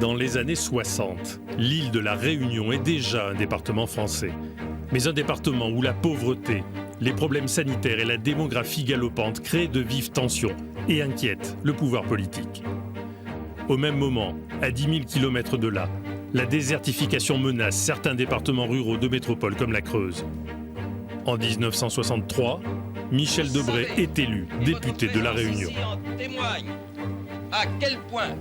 Dans les années 60, l'île de la Réunion est déjà un département français. Mais un département où la pauvreté, les problèmes sanitaires et la démographie galopante créent de vives tensions et inquiètent le pouvoir politique. Au même moment, à 10 000 km de là, la désertification menace certains départements ruraux de métropole comme la Creuse. En 1963, Michel Debré est élu député de la Réunion. Témoigne à quel point,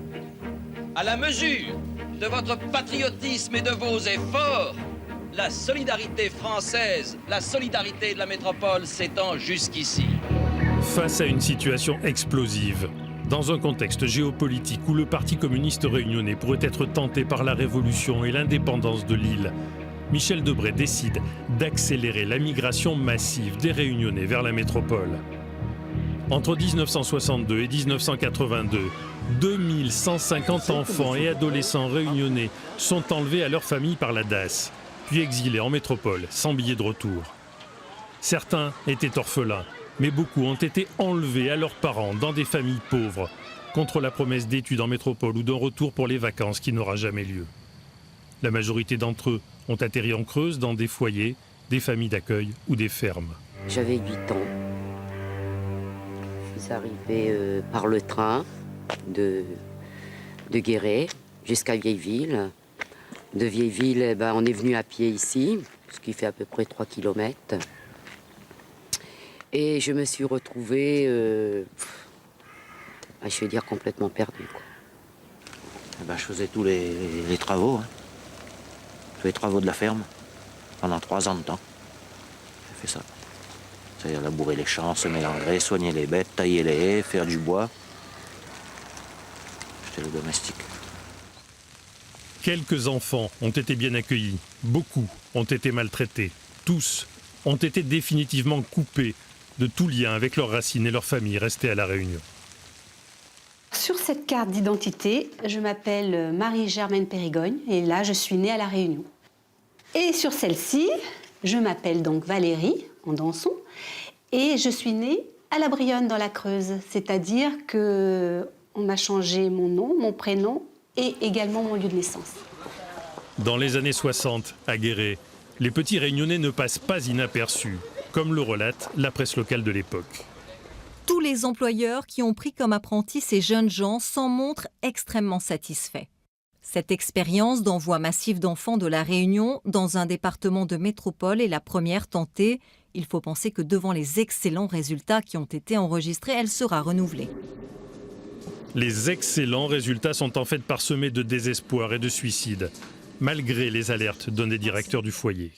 à la mesure de votre patriotisme et de vos efforts, la solidarité française, la solidarité de la métropole s'étend jusqu'ici. Face à une situation explosive, dans un contexte géopolitique où le Parti communiste réunionnais pourrait être tenté par la révolution et l'indépendance de l'île, Michel Debré décide d'accélérer la migration massive des Réunionnais vers la métropole. Entre 1962 et 1982, 2150 enfants et adolescents réunionnais sont enlevés à leur famille par la DAS, puis exilés en métropole sans billet de retour. Certains étaient orphelins, mais beaucoup ont été enlevés à leurs parents dans des familles pauvres, contre la promesse d'études en métropole ou d'un retour pour les vacances qui n'aura jamais lieu. La majorité d'entre eux ont atterri en Creuse dans des foyers, des familles d'accueil ou des fermes. J'avais 8 ans. Je suis arrivée par le train de Guéret jusqu'à Vieilleville. De Vieilleville, on est venu à pied ici, ce qui fait à peu près 3 km. Et je me suis retrouvée, je vais dire, complètement perdue, quoi. Je faisais tous les travaux, tous les travaux de la ferme, pendant 3 ans de temps. J'ai fait ça. C'est-à-dire labourer les champs, semer l'engrais, soigner les bêtes, tailler les haies, faire du bois. J'étais le domestique. Quelques enfants ont été bien accueillis, beaucoup ont été maltraités, tous ont été définitivement coupés de tout lien avec leurs racines et leurs familles restées à La Réunion. Sur cette carte d'identité, je m'appelle Marie-Germaine Périgogne et là, je suis née à La Réunion. Et sur celle-ci, je m'appelle donc Valérie, en Danson, et je suis née à La Brionne dans la Creuse, c'est-à-dire qu'on m'a changé mon nom, mon prénom et également mon lieu de naissance. Dans les années 60, à Guéret, les petits Réunionnais ne passent pas inaperçus, comme le relate la presse locale de l'époque. Tous les employeurs qui ont pris comme apprentis ces jeunes gens s'en montrent extrêmement satisfaits. Cette expérience d'envoi massif d'enfants de La Réunion dans un département de métropole est la première tentée. Il faut penser que devant les excellents résultats qui ont été enregistrés, elle sera renouvelée. Les excellents résultats sont en fait parsemés de désespoir et de suicide, malgré les alertes d'un des directeurs du foyer.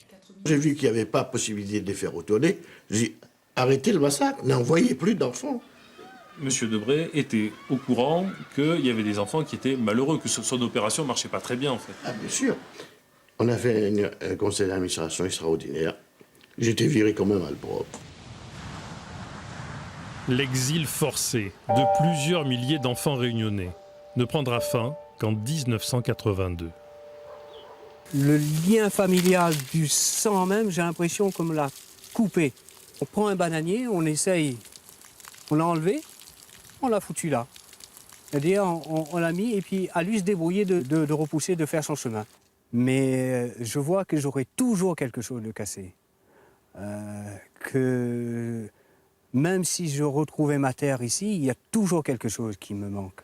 J'ai vu qu'il n'y avait pas possibilité de les faire retourner. J'ai dit, arrêtez le massacre, n'envoyez plus d'enfants. Monsieur Debré était au courant qu'il y avait des enfants qui étaient malheureux, que son opération ne marchait pas très bien en fait. Ah, bien sûr. On a fait un conseil d'administration extraordinaire. J'étais viré comme un malpropre. L'exil forcé de plusieurs milliers d'enfants réunionnais ne prendra fin qu'en 1982. Le lien familial du sang même, j'ai l'impression qu'on me l'a coupé. On prend un bananier, on essaye, on l'a enlevé, on l'a foutu là. C'est-à-dire on l'a mis et puis à lui se débrouiller de repousser, de faire son chemin. Mais je vois que j'aurai toujours quelque chose de cassé. Que même si je retrouvais ma terre ici, il y a toujours quelque chose qui me manque.